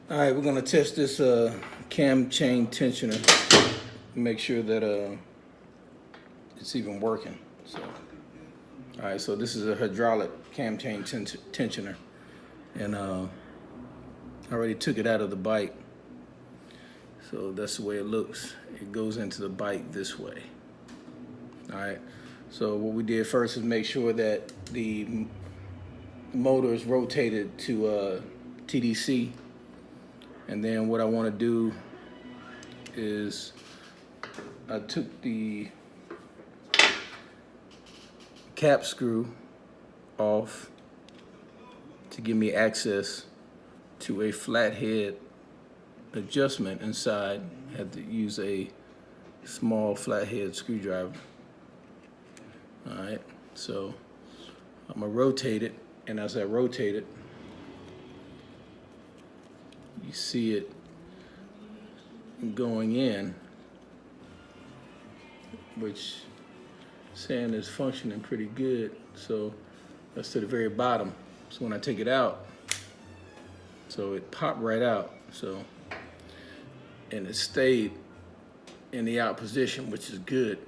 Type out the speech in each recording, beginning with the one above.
All right, we're gonna test this cam chain tensioner. Make sure that it's even working. So, all right, so this is a hydraulic cam chain tensioner, and I already took it out of the bike. So that's the way it looks. It goes into the bike this way. All right. So what we did first is make sure that the motor is rotated to TDC. And then what I want to do is I took the cap screw off to give me access to a flathead adjustment inside. Had to use a small flathead screwdriver. All right, so I'm gonna rotate it, and as I rotate it, you see it going in, which saying is functioning pretty good. So that's to the very bottom. So when I take it out, so it popped right out. So, and it stayed in the out position, which is good.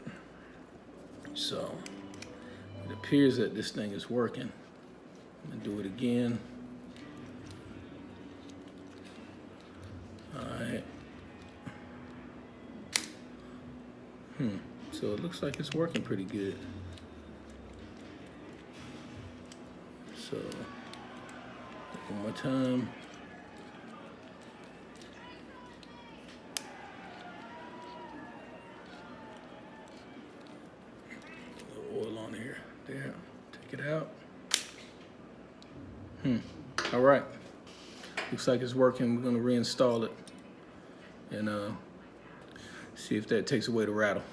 So it appears that this thing is working. I'm gonna do it again. All right. So it looks like it's working pretty good. So one more time. A little oil on here. There. Take it out. All right. Looks like it's working. We're gonna reinstall it and see if that takes away the rattle.